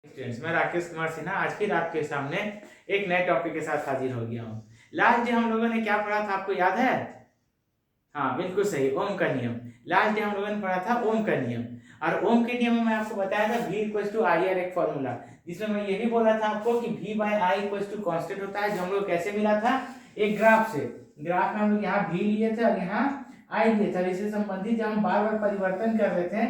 Students, मैं राकेश कुमार सिन्हा आज फिर आपके सामने एक नए टॉपिक के साथ हाजिर हो गया हूँ। लास्ट डे हम लोगों ने क्या पढ़ा था, आपको याद है? हाँ, बिल्कुल सही, ओम का नियम। लास्ट डे हम लोगों ने पढ़ा था ओम का नियम। और ओम के नियम में मैं आपको बताया था V equals to I R एक फॉर्मूला, जिसमें मैं ये भी बोला था आपको कि V by I equals to constant होता है, जो हम लोग कैसे मिला था, एक ग्राफ से। ग्राफ में हम लोग यहाँ V लिए थे और यहाँ I लिए थे, इससे संबंधित जब हम बार बार परिवर्तन कर रहे थे,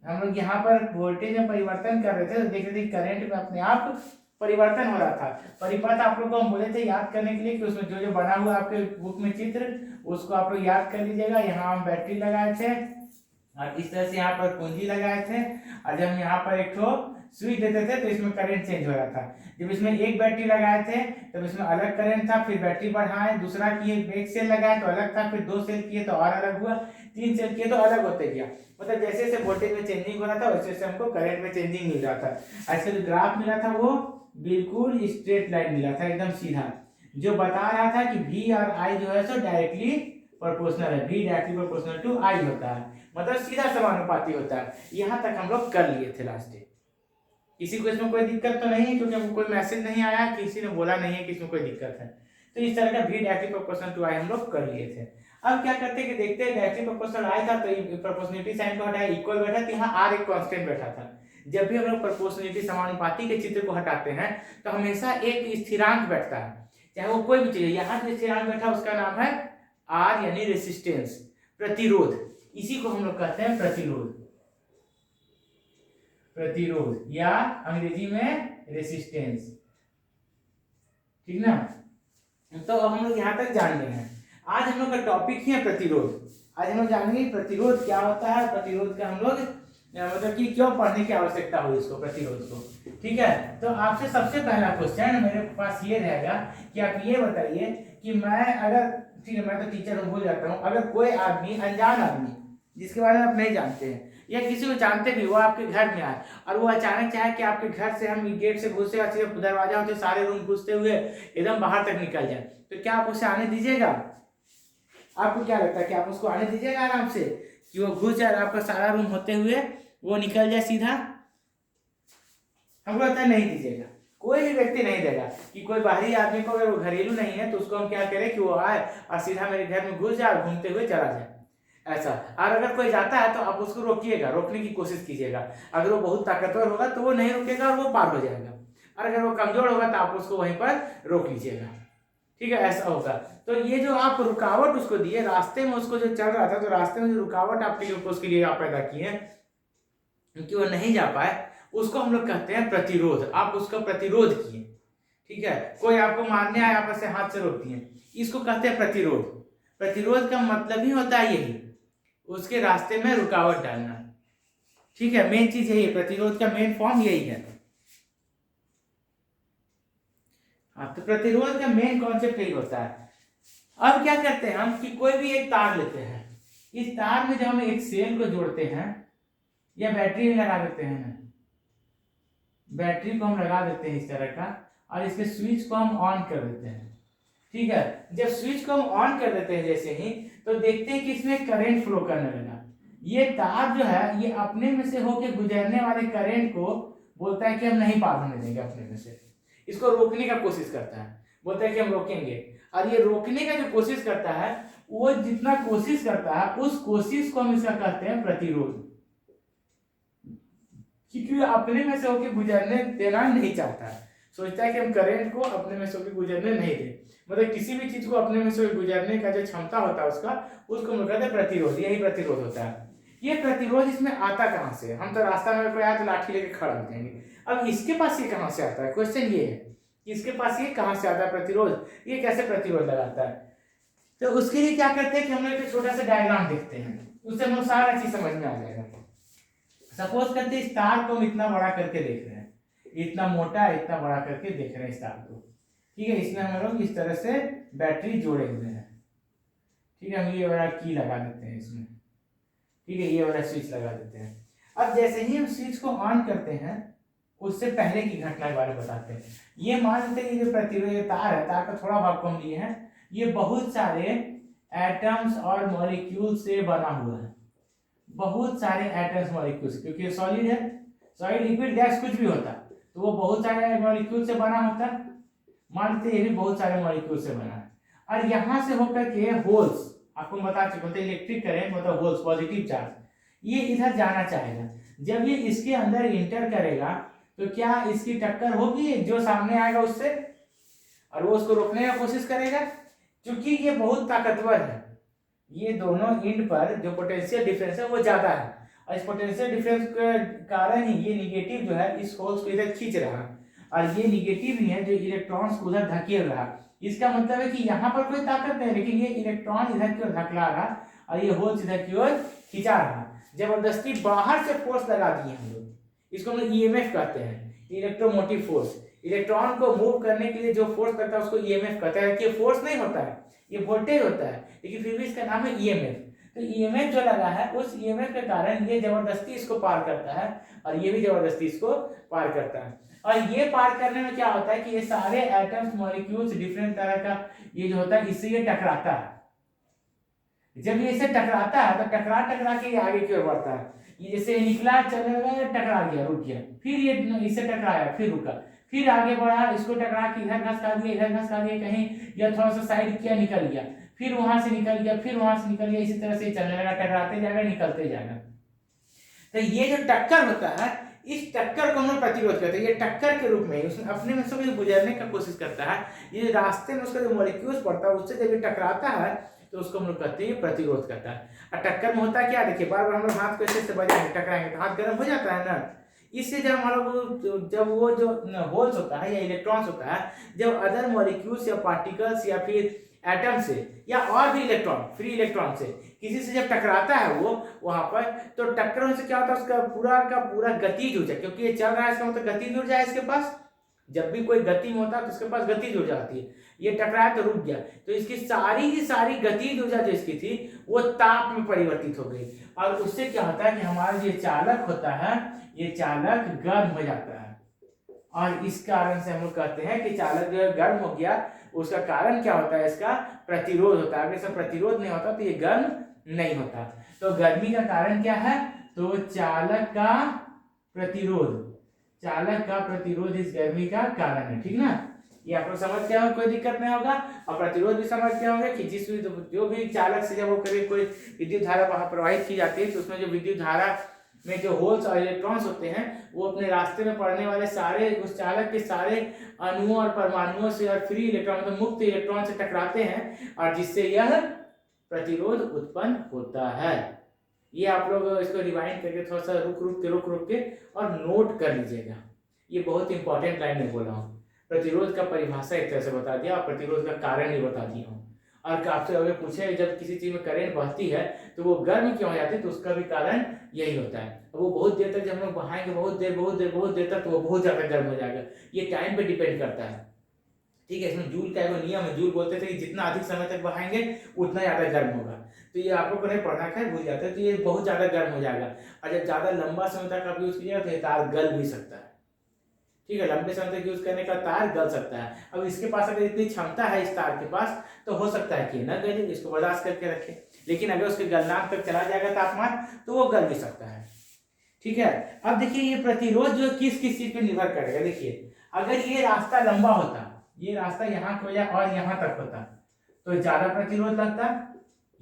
हम लोग यहाँ पर वोल्टेज में परिवर्तन कर रहे थे तो देख रहे थे करंट में अपने आप परिवर्तन हो रहा था। परिपथ आप लोग को हम बोले थे याद करने के लिए कि उसमें जो जो बना हुआ आपके बुक में चित्र, उसको आप लोग याद कर लीजिएगा। यहाँ हम बैटरी लगाए थे और इस तरह से यहाँ पर कुंजी लगाए थे, और जब हम यहाँ पर एक ठो स्विच देते थे तो इसमें करंट चेंज हो रहा था। जब इसमें एक बैटरी लगाए थे तब इसमें अलग करंट था, फिर बैटरी बढ़ाए, दूसरा किए, एक सेल लगाए तो अलग था, फिर दो सेल किए तो और अलग हुआ, तीन सेल किए तो अलग होते गया। मतलब जैसे जैसे वोल्टेज में चेंजिंग हो रहा था वैसे वैसे हमको करंट में चेंजिंग मिल रहा था। ऐसे जो ग्राफ मिला था वो बिल्कुल स्ट्रेट लाइन मिला था, एकदम सीधा, जो बता रहा था कि V और I जो है सो डायरेक्टली प्रोपोर्शनल है। V directly proportional to I होता है, मतलब सीधा समानुपाती होता है। यहाँ तक हम लोग कर लिए थे लास्ट डे। किसी को इसमें कोई दिक्कत तो नहीं है, क्योंकि हमको कोई मैसेज नहीं आया, किसी ने बोला नहीं है कि इसमें कोई दिक्कत है। तो इस तरह का V directly proportional to I हम लोग कर लिए थे। अब क्या करते हैं कि देखते हैं डायरेक्टली प्रोपोर्शनल आया था तो प्रोपोर्शनलिटी साइन को हटाया, इक्वल बैठा था, यहाँ R एक कांस्टेंट बैठा था। जब भी हम लोग प्रोपोर्शनलिटी समानुपाती के चित्र को हटाते हैं तो हमेशा एक स्थिरांक बैठता है, चाहे वो कोई भी चीज है। यहाँ जो स्थिरांक बैठा उसका नाम है R, यानी रेसिस्टेंस, प्रतिरोध। इसी को हम लोग कहते हैं प्रतिरोध, प्रतिरोध या अंग्रेजी में रेसिस्टेंस, ठीक ना। तो अब हम लोग यहाँ तक जान गए हैं। आज हम लोग का टॉपिक ही है प्रतिरोध। आज हम लोग जानेंगे प्रतिरोध क्या होता है, प्रतिरोध का हम लोग मतलब कि क्यों पढ़ने की आवश्यकता हुई इसको, प्रतिरोध को, ठीक है। तो आपसे सबसे पहला क्वेश्चन मेरे पास ये रहेगा कि आप ये बताइए कि मैं अगर, ठीक है मैं तो टीचर हूँ भूल जाता हूँ, अगर कोई आदमी, अनजान आदमी जिसके बारे में आप नहीं जानते हैं या किसी को जानते भी, वो आपके घर में आए और वो अचानक चाहे कि आपके घर से हम गेट से घुसे, अच्छे दरवाजा होते सारे रूम घुसते हुए एकदम बाहर तक निकल जाए, तो क्या आप उसे आने दीजिएगा? आपको क्या लगता है कि आप उसको आने दीजिएगा आराम से, कि वो घुस जाए आपका सारा रूम होते हुए वो निकल जाए सीधा? हमको लगता है नहीं दीजिएगा, कोई भी व्यक्ति नहीं देगा। कि कोई बाहरी आदमी को अगर वो घरेलू नहीं है तो उसको हम क्या करें कि वो आए और सीधा मेरे घर में घुस जाए और घूमते हुए चला जाए, ऐसा। और अगर कोई जाता है तो आप उसको रोकिएगा, रोकने की कोशिश कीजिएगा। अगर वो बहुत ताकतवर होगा तो वो नहीं रुकेगा और वो पार हो जाएगा, और अगर वो कमजोर होगा तो आप उसको वहीं पर रोक लीजिएगा, ठीक है, ऐसा होगा। तो ये जो आप रुकावट उसको दिए रास्ते में, उसको जो चल रहा था तो रास्ते में जो रुकावट आपके लिए उसके लिए आप पैदा किए कि वो नहीं जा पाए, उसको हम लोग कहते हैं प्रतिरोध। आप उसका प्रतिरोध किए, ठीक है। कोई आपको मारने आए, आप ऐसे हाथ से रोक दिए, इसको कहते हैं प्रतिरोध। प्रतिरोध का मतलब ही होता है यही, उसके रास्ते में रुकावट डालना, ठीक है। मेन चीज यही है, प्रतिरोध का मेन फॉर्म यही है। हाँ, तो प्रतिरोध का मेन कॉन्सेप्ट यही होता है। अब क्या करते हैं हम कि कोई भी एक तार लेते हैं, इस तार में जब हम एक सेल को जोड़ते हैं या बैटरी लगा देते हैं ना, बैटरी को हम लगा देते हैं इस तरह का, और इसके स्विच को हम ऑन कर देते हैं, ठीक है। जब स्विच को हम ऑन कर देते हैं जैसे ही, तो देखते हैं कि इसमें करंट फ्लो करने लगा। ये तार जो है ये अपने में से होके गुजरने वाले करंट को बोलता है कि हम नहीं पार होने देंगे अपने में से, इसको रोकने का कोशिश करता है, बोलता है कि हम रोकेंगे। और ये रोकने का जो कोशिश करता है, वो जितना कोशिश करता है उस कोशिश को हम इसका कहते हैं प्रतिरोध, क्योंकि अपने में से होके गुजरने देना नहीं चाहता है, सोचता है कि हम करंट को अपने में से होके गुजरने नहीं दें। मतलब किसी भी चीज को अपने में से गुजरने का जो क्षमता होता है उसका, उसको हम कहते हैं प्रतिरोध। यही प्रतिरोध होता है। ये प्रतिरोध इसमें आता कहाँ से? हम तो रास्ता में कोई आया तो लाठी लेके खड़ा हो जाएंगे। अब इसके पास ये कहाँ से आता है? क्वेश्चन ये है कि इसके पास ये कहाँ से आता है प्रतिरोध, ये कैसे प्रतिरोध लगाता है? तो उसके लिए क्या करते हैं कि हम लोग एक छोटा सा डायग्राम देखते हैं, उससे हम लोग सारा चीज समझ में आ जाएगा। सपोज करते हैं स्टार को हम इतना बड़ा करके देख रहे हैं, इतना मोटा इतना बड़ा करके देख रहे हैं स्टार को, ठीक है। इसमें हम लोग इस तरह से बैटरी जोड़े हुए हैं, ठीक है। हम ये वाला की लगा देते हैं इसमें, ठीक है, ये वाला स्विच लगा देते हैं। अब जैसे ही हम स्विच को ऑन करते हैं, उससे पहले की घटना के बारे में बताते हैं। ये मान लेते हैं ये जो प्रतिरोध तार है, तार का थोड़ा भाग को हम लिए हैं, ये बहुत सारे एटम्स और मॉलिक्यूल से बना हुआ है, बहुत सारे एटम्स मॉलिक्यूल्स, क्योंकि ये सॉलिड है सॉलिड लिक्विड गैस कुछ भी होता तो वो बहुत सारे मॉलिक्यूल से बना होता। मान लीजिए ये भी बहुत सारे मॉलिक्यूल से बना है, और यहाँ से होकर के होल्स, आपको बता चुके होते इलेक्ट्रिक करंट मतलब होल्स पॉजिटिव चार्ज, ये इधर जाना चाहेगा। जब ये इसके अंदर इंटर करेगा तो क्या इसकी टक्कर होगी जो सामने आएगा उससे, और वो उसको रोकने का कोशिश करेगा। क्योंकि ये बहुत ताकतवर है, ये दोनों एंड पर जो पोटेंशियल डिफरेंस है वो ज्यादा है, और इस पोटेंशियल डिफरेंस के कारण ही ये निगेटिव जो है इस होल्स को इधर खींच रहा है, और ये निगेटिव ही है जो इलेक्ट्रॉन्स को उधर धकेल रहा। इसका मतलब है कि यहाँ पर कोई ताकत नहीं, लेकिन ये इलेक्ट्रॉन इधर की ओर धकेला रहा और ये होल्स इधर की ओर खिंचा रहा। जबरदस्ती बाहर से फोर्स लगा दिए हम लोग, इसको हम लोग ईएमएफ कहते हैं, इलेक्ट्रोमोटिव फोर्स। इलेक्ट्रॉन को मूव करने के लिए जो फोर्स करता है उसको ईएमएफ कहता है। कि फोर्स नहीं होता है, ये वोल्टेज होता है, लेकिन फिर भी इसका नाम है ईएमएफ। तो ईएमएफ जो लगा है उस ईएमएफ के कारण ये जबरदस्ती इसको पार करता है, और ये भी जबरदस्ती इसको पार करता है। और ये पार करने में क्या होता है कि ये सारे एटम्स मॉलिक्यूल्स डिफरेंट तरह का ये जो होता है इससे ये टकराता है। जब ये इससे टकराता है तो टकरा टकरा के ये आगे की ओर बढ़ता है। ये जैसे निकला चले गए, टकरा गया, रुक गया, फिर ये इससे टकराया, फिर रुका, फिर आगे बढ़ा, इसको टकरा के इधर घसका दिया, इधर घसका दिया कहीं, या थोड़ा सा साइड किया, निकल गया, फिर वहां से निकल गया, फिर वहां से निकल गया, इसी तरह से चलने लगा, टकराते जाएगा, निकलते जाएगा। तो ये जो टक्कर होता है, इस टक्कर को हम प्रतिरोध करते हैं। ये टक्कर के रूप में उसमें अपने में से गुजरने का कोशिश करता है। ये रास्ते में उसका जो मॉलिक्यूल्स पड़ता है उससे जब ये टकराता है तो उसको हम लोग कहते हैं प्रतिरोध करता है। और टक्कर में होता है क्या, देखिए बार बार हम लोग हाथ को ऐसे बजाएंगे, टकराएंगे तो हाथ गर्म हो जाता है ना। इससे जब हम लोग जब वो जो होल्स होता है या इलेक्ट्रॉन्स होता है, जब अदर मॉलिक्यूल्स या पार्टिकल्स या फिर एटम से या और भी इलेक्ट्रॉन, फ्री इलेक्ट्रॉन से किसी से जब टकराता है वो वहां पर, तो टक्कर होने से क्या होता है उसका पूरा का पूरा गतिज ऊर्जा, क्योंकि ये चल रहा है इसका मतलब गतिज ऊर्जा है इसके पास। जब भी कोई गति में होता है तो उसके पास गतिज ऊर्जा आती है। ये टकराया तो रुक गया, तो इसकी सारी की सारी गतिज ऊर्जा जो इसकी थी वो ताप में परिवर्तित हो गई, और उससे क्या होता है कि हमारा जो चालक होता है ये चालक गर्म हो जाता है। और इस कारण से हम लोग कहते हैं कि चालक जो गर्म हो गया, उसका कारण क्या होता है, इसका प्रतिरोध होता है। अगर इसका प्रतिरोध नहीं होता तो ये गर्म नहीं होता। तो गर्मी का कारण क्या है, तो चालक का प्रतिरोध, चालक का प्रतिरोध इस गर्मी का कारण है। ठीक ना, ये आप लोग समझ गए हो, कोई दिक्कत नहीं होगा। और प्रतिरोध भी समझ गए होंगे कि जिस जो भी चालक से जब वो कभी कोई विद्युत धारा प्रवाहित की जाती है तो उसमें जो विद्युत धारा में जो होल्स और इलेक्ट्रॉन्स होते हैं वो अपने रास्ते में पड़ने वाले सारे उस चालक के सारे अणुओं और परमाणुओं से और फ्री इलेक्ट्रॉन मतलब मुक्त इलेक्ट्रॉन से टकराते हैं, और जिससे यह प्रतिरोध उत्पन्न होता है। ये आप लोग इसको रिवाइंड करके थोड़ा सा रुक के और नोट कर लीजिएगा। ये बहुत इंपॉर्टेंट लाइन में बोला हूँ। प्रतिरोध का परिभाषा एक तरह से बता दिया और प्रतिरोध का कारण भी बता दिया हूँ। और आपसे अगर पूछे जब किसी चीज में करंट बहती है तो वो गर्म क्यों हो जाती है, तो उसका भी कारण यही होता है। वो बहुत देर तक जब हम लोग बहाएंगे, बहुत देर तक, तो वो बहुत ज्यादा गर्म हो जाएगा। ये टाइम पे डिपेंड करता है। ठीक है, इसमें जूल का एक नियम है, जूल बोलते थे कि जितना अधिक समय तक बहाएंगे उतना ज्यादा गर्म होगा। तो ये आप लोग को नहीं पढ़ना है, भूल जाते हैं। तो ये बहुत ज्यादा गर्म हो जाएगा, और जब ज्यादा लंबा समय तक आप यूज कीजिएगा तो ये तार गल भी सकता है। ठीक है, लंबे समय तक यूज करने का तार गल सकता है। अब इसके पास अगर इतनी क्षमता है इस तार के पास, तो हो सकता है कि न गले, इसको बर्दाश्त करके रखे। लेकिन अगर उसके गलनांक तक चला जाएगा तापमान तो वो गल भी सकता है। ठीक है, अब देखिए ये प्रतिरोध जो किस किस चीज पे निर्भर करेगा। देखिए अगर ये रास्ता लंबा होता, ये रास्ता यहाँ को या और यहाँ तक होता तो ज्यादा प्रतिरोध लगता,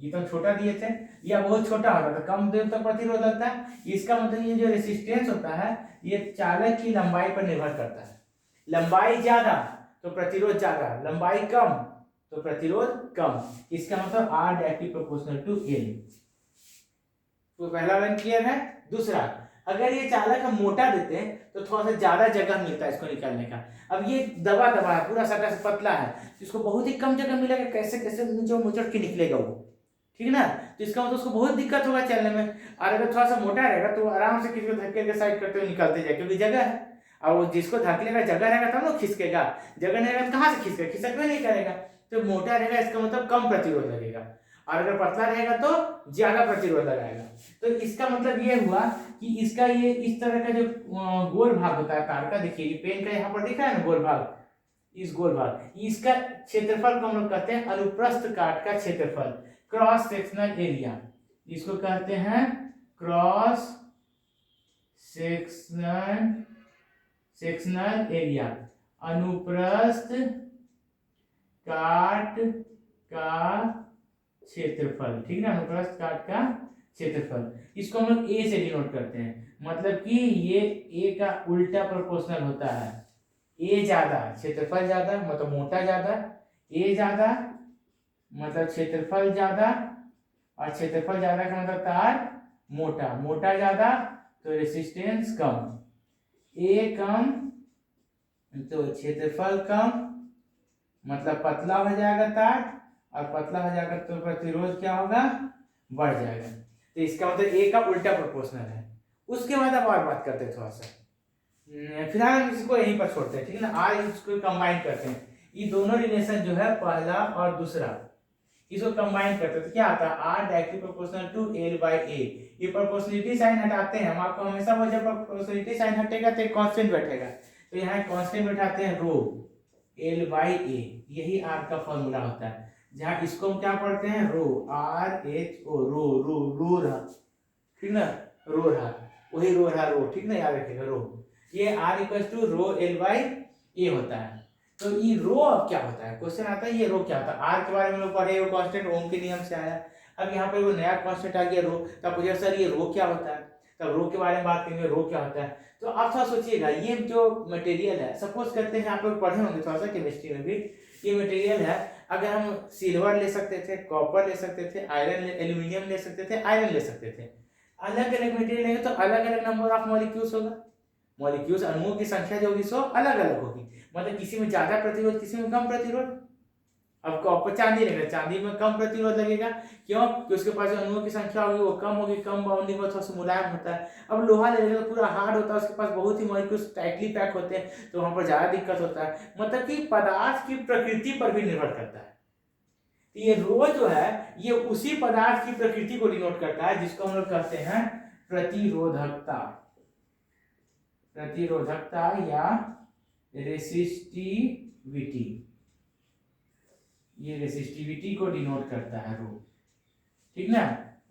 ये तो छोटा दिए थे, या बहुत छोटा होता तो कम देर तक प्रतिरोध लगता है। इसका मतलब ये जो रेसिस्टेंस होता है ये चालक की लंबाई पर निर्भर करता है। लंबाई ज्यादा तो प्रतिरोध ज्यादा, लंबाई कम तो प्रतिरोध कम। इसका मतलब R directly proportional to L। तो पहला लाइन क्लियर है। दूसरा, अगर ये चालक हम मोटा देते हैं तो थोड़ा सा ज्यादा जगह मिलता है इसको निकालने का। अब ये दबा है, पूरा सटा से पतला है, इसको बहुत ही कम जगह मिलेगा, कैसे कैसे जो मुचड़ के निकलेगा वो। ठीक है ना, तो इसका मतलब उसको बहुत दिक्कत होगा चलने में। और अगर थोड़ा सा मोटा रहेगा तो आराम से किसी को धक्के के साइड करते हुए निकलते जाए, क्योंकि जगह है। और वो जिसको धक्के का जगह रहेगा तब ना खिसकेगा, जगह नहीं रहेगा तो कहाँ से खिसकेगा, खिसकवे नहीं करेगा। तो मोटा रहेगा इसका मतलब कम प्रतिरोध लगेगा, और अगर पतला रहेगा तो ज्यादा प्रतिरोध लगाएगा। तो इसका मतलब ये हुआ कि इसका ये इस तरह का जो गोल भाग होता है तार का, देखिए ये पेन का यहाँ पर दिख रहा है ना गोल भाग, इस गोल भाग, इसका क्षेत्रफल को हम लोग कहते हैं अनुप्रस्थ काट का क्षेत्रफल, क्रॉस सेक्शनल एरिया। इसको कहते हैं क्रॉस सेक्शनल एरिया, अनुप्रस्थ काट का क्षेत्रफल, ठीक ना, अनुप्रस्थ काट का क्षेत्रफल। इसको हम लोग ए से डिनोट करते हैं, मतलब कि ये ए का उल्टा प्रोपोर्शनल होता है। ए ज्यादा क्षेत्रफल ज्यादा मतलब मोटा ज्यादा, ए ज्यादा मतलब क्षेत्रफल ज्यादा, और क्षेत्रफल ज्यादा का मतलब तार मोटा, मोटा ज्यादा तो रेसिस्टेंस कम, ए कम तो क्षेत्रफल कम मतलब पतला हो जाएगा तार, और पतला हो जाएगा तो प्रतिरोध क्या होगा, बढ़ जाएगा। तो इसका मतलब ए का उल्टा प्रोपोर्शनल है। उसके बाद अब और बात करते हैं थोड़ा सा, फिलहाल हम इसको यहीं पर छोड़ते हैं, ठीक है ना। आज इसको कंबाइन करते हैं, ये दोनों रिलेशन जो है पहला और दूसरा, इसको कंबाइन करते हैं तो क्या आता है, R directly proportional to L by A. ये प्रोपोर्शनलिटी साइन हटाते हैं हम, आपको हमेशा वो जब प्रोपोर्शनलिटी साइन हटेगा तो एक कांस्टेंट बैठेगा, तो यहाँ कांस्टेंट बैठाते हैं रो एल बाई ए, यही आर का फॉर्मूला होता है। जहाँ इसको हम क्या पढ़ते हैं, रो आर एच ओ, रो रो रो रहा, ठीक ना, रो रहा, वही रो रहा रो, ठीक ना, याद रखिएगा रो। ये R equal to rho L by A होता है। तो ये रो अब क्या होता है, क्वेश्चन आता है ये रो क्या होता है। आर के बारे में लोग पढ़े, वो कांस्टेंट ओम के नियम से आया। अब यहाँ पे वो नया कांस्टेंट आ गया रो, तो आप पूछे सर ये रो क्या होता है, तब रो के बारे में बात करेंगे, रो क्या होता है। तो आप थोड़ा सोचिएगा, ये जो मटेरियल है, सपोज करते हैं आप लोग पढ़े होंगे थोड़ा सा केमिस्ट्री में भी, ये मटेरियल है, अगर हम सिल्वर ले सकते थे, कॉपर ले सकते थे, आयरन एल्यूमिनियम ले सकते थे, आयरन ले सकते थे, अलग अलग मटेरियल लेंगे तो अलग अलग नंबर ऑफ मॉलिक्यूल्स होगा, मॉलिक्यूल्स अणुओं की संख्या जो होगी सो अलग अलग होगी, मतलब किसी में ज्यादा प्रतिरोध किसी में कम प्रतिरोध। अब कॉपर चांदी लेंगे, चांदी में कम प्रतिरोध लगेगा, क्यों, कि उसके पास जो अणुओं की संख्या होगी वो कम होगी, कम बाउंडिंग में थोड़ा सा मुलायम होता है। अब लोहा ले लेंगे तो पूरा हार्ड होता है, उसके पास बहुत ही मॉलिक्यूल्स टाइटली पैक होते हैं, तो वहां पर ज्यादा दिक्कत होता है। मतलब कि पदार्थ की प्रकृति पर भी निर्भर करता है। ये रो जो है ये उसी पदार्थ की प्रकृति को डिनोट करता है, जिसको हम लोग कहते हैं प्रतिरोधकता, प्रतिरोधकता या रेसिस्टिविटी। ये रेसिस्टिविटी को डिनोट करता है रो, ठीक ना।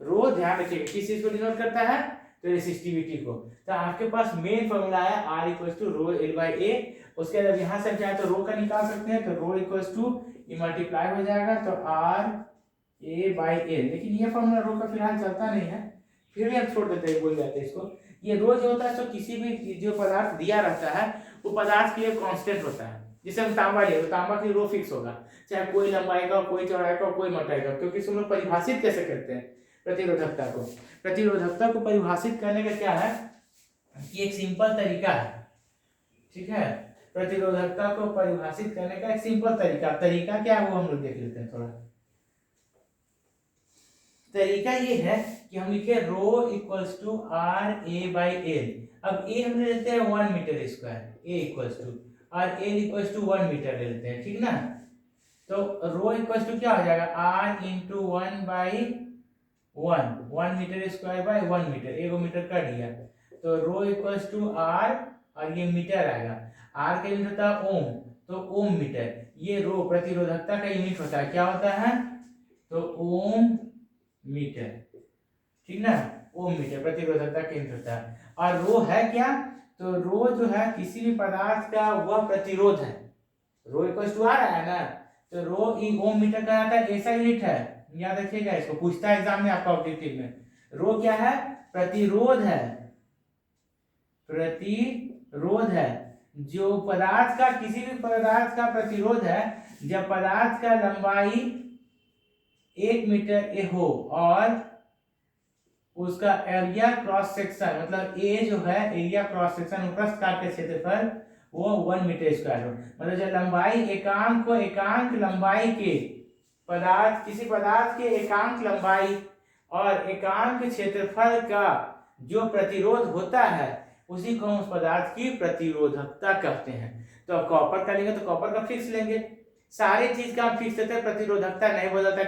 रो ध्यान रखिएगा किस चीज को डिनोट करता है, तो रेसिस्टिविटी को। तो आपके पास मेन फॉर्मूला है R equals to rho L by A. उसके बाद यहां से चाहे तो रो का निकाल सकते हैं, तो रो इक्वल्स टू ये मल्टीप्लाई हो जाएगा तो आर ए बाई एल। लेकिन ये फॉर्मूला रो का फिलहाल चलता नहीं है, फिर भी हम छोड़ देते हैं, बोल जाते हैं इसको। ये रो जो होता है तो किसी भी जो पदार्थ दिया रहता है वो पदार्थ के लिए कांस्टेंट होता है। जैसे हम तांबा ले तो तांबा की रो फिक्स होगा, चाहे कोई लंबाई का, कोई चौड़ाई का, कोई मोटाई का, क्योंकि इसको लोग परिभाषित कैसे करते हैं प्रतिरोधकता को। प्रतिरोधकता को परिभाषित करने का क्या है कि एक सिंपल तरीका है, ठीक है। प्रतिरोधकता को परिभाषित करने का एक सिंपल तरीका क्या है वो हम लोग देख लेते हैं थोड़ा। तरीका ये है कि हम लिखे rho equals to R A by L. अब ए हम ले लेते हैं 1 metre square, A equals to, और एल इक्वल्स टू 1 मीटर ले लेते हैं, ठीक ना। तो रो इक्वल्स टू क्या हो जाएगा, R into 1 by 1 metre square by 1 metre, एक मीटर कर दिया, तो रो इक्वल्स टू आर, और ये मीटर आएगा, आर का यूनिट होता है ओम, तो ओम मीटर। ये रो प्रतिरोधकता का यूनिट होता है, क्या होता है, तो ओम मीटर, ठीक ना, ओम मीटर प्रतिरोधकता का यूनिट होता है। और रो है क्या, तो रो जो है किसी भी पदार्थ का वह प्रतिरोध है, रो इक्वल्स टू आर है ना, तो रो इन ओम मीटर का आता है, ऐसा यूनिट है, याद रखिएगा इसको, पूछता है एग्जाम में आपका ऑब्जेक्टिव में। रो क्या है, प्रतिरोध है, प्रतिरोध है, जो पदार्थ का, किसी भी पदार्थ का प्रतिरोध है जब पदार्थ का लंबाई 1 मीटर ए हो और उसका एरिया क्रॉस सेक्शन, मतलब ए जो है एरिया क्रॉस सेक्शन उपरस्थ काट के क्षेत्रफल वो 1 मीटर स्क्वायर हो, मतलब जब लंबाई एकांक को, एकांक लंबाई के पदार्थ, किसी पदार्थ के एकांक लंबाई और एकांक क्षेत्रफल का जो प्रतिरोध होता है उसी को हम उस पदार्थ की प्रतिरोधकता कहते हैं। तो अब कॉपर का लेंगे तो कॉपर का फिक्स लेंगे, सारी चीज का हम फिक्स लेते हैं, प्रतिरोधकता नहीं बदलता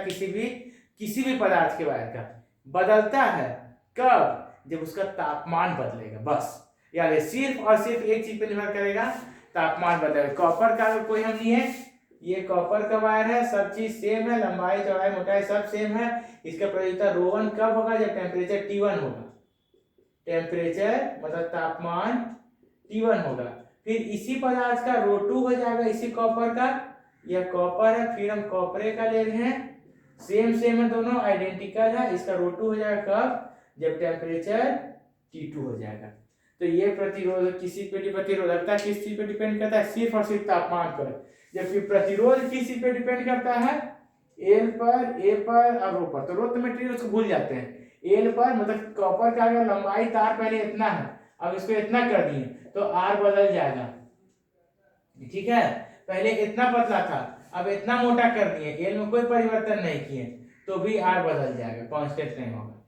किसी भी पदार्थ के बारे का, बदलता है कब, जब उसका तापमान बदलेगा, बस याद है, सिर्फ और सिर्फ एक चीज पे निर्भर करेगा, तापमान बदलेगा। कॉपर का अगर कोई हम नहीं है, ये कॉपर का वायर है, सब चीज सेम है, लंबाई चौड़ाई मोटाई सब सेम है, इसका प्रतिरोधकता ρ1 कब होगा, जब टेम्परेचर T1 होगा, टेम्परेचर मतलब तापमान T1 होगा। फिर इसी पदार्थ का ρ2 हो जाएगा इसी कॉपर का, यह कॉपर है, फिर हम कॉपरे का ले रहे हैं, सेम है दोनों, आइडेंटिकल है, इसका ρ2 हो जाएगा कब, जब टेम्परेचर T2 हो जाएगा। तो ये प्रतिरोध किसी पे प्रतिरोधकता किस चीज पे डिपेंड करता है, सिर्फ और सिर्फ तापमान पर, जबकि प्रतिरोध किसी पे डिपेंड करता है, एल पर, ए पर और रो पर। तो रो तो मटेरियल उसको भूल जाते हैं, एल पर मतलब कॉपर का अगर लंबाई तार पहले इतना है, अब इसको इतना कर दिए तो आर बदल जाएगा, ठीक है, पहले इतना पतला था अब इतना मोटा कर दिए, एल में कोई परिवर्तन नहीं किए तो भी आर बदल जाएगा, कांस्टेंट नहीं होगा,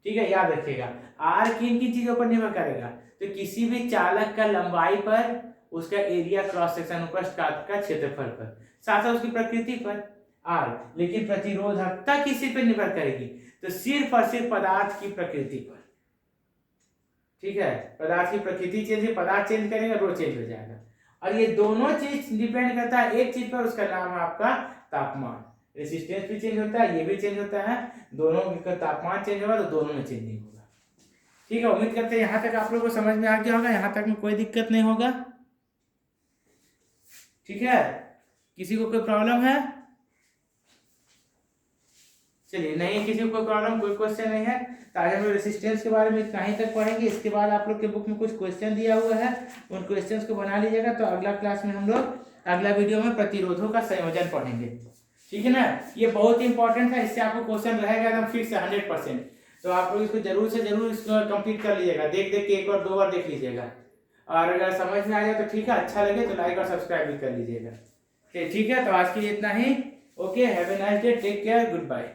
ठीक है, याद रखिएगा। आर किन किन चीजों पर निर्भर करेगा, तो किसी भी चालक का लंबाई पर, उसका एरिया क्रॉस सेक्शन उपस्थित का क्षेत्रफल पर, साथ साथ उसकी प्रकृति पर आर। लेकिन प्रतिरोधकता किसी पर निर्भर करेगी, तो सिर्फ और सिर्फ पदार्थ की प्रकृति पर, ठीक है, पदार्थ की प्रकृति चेंज, पदार्थ चेंज करेगा रो चेंज हो जाएगा। और ये दोनों चीज डिपेंड करता है एक चीज पर, उसका नाम है आपका तापमान। रेसिस्टेंस भी चेंज होता है, ये भी चेंज होता है, दोनों का तापमान चेंज होगा तो दोनों में चेंजिंग होगा, ठीक है। उम्मीद करते हैं यहाँ तक आप लोगों को समझ में आ गया होगा, यहाँ तक में कोई दिक्कत नहीं होगा, ठीक है। किसी को कोई प्रॉब्लम है, चलिए, नहीं किसी को कोई प्रॉब्लम, कोई क्वेश्चन नहीं है, तो आज हम लोग रेसिस्टेंस के बारे में इतना ही तक पढ़ेंगे। इसके बाद आप लोग के बुक में कुछ क्वेश्चन दिया हुआ है, उन क्वेश्चंस को बना लीजिएगा, तो अगला क्लास में हम लोग अगला वीडियो में प्रतिरोधों का संयोजन पढ़ेंगे, ठीक है ना। ये बहुत इंपॉर्टेंट है, इससे आपको क्वेश्चन रहेगा एकदम फिक्स 100%, तो आप लोग इसको जरूर से जरूर इसको कंप्लीट कर लीजिएगा, देख के एक बार 2 बार देख लीजिएगा, और अगर समझ में आ जाए तो ठीक है, अच्छा लगे तो लाइक और सब्सक्राइब भी कर लीजिएगा, ठीक है। तो आज के लिए इतना ही, okay, have a nice day, take care, good bye.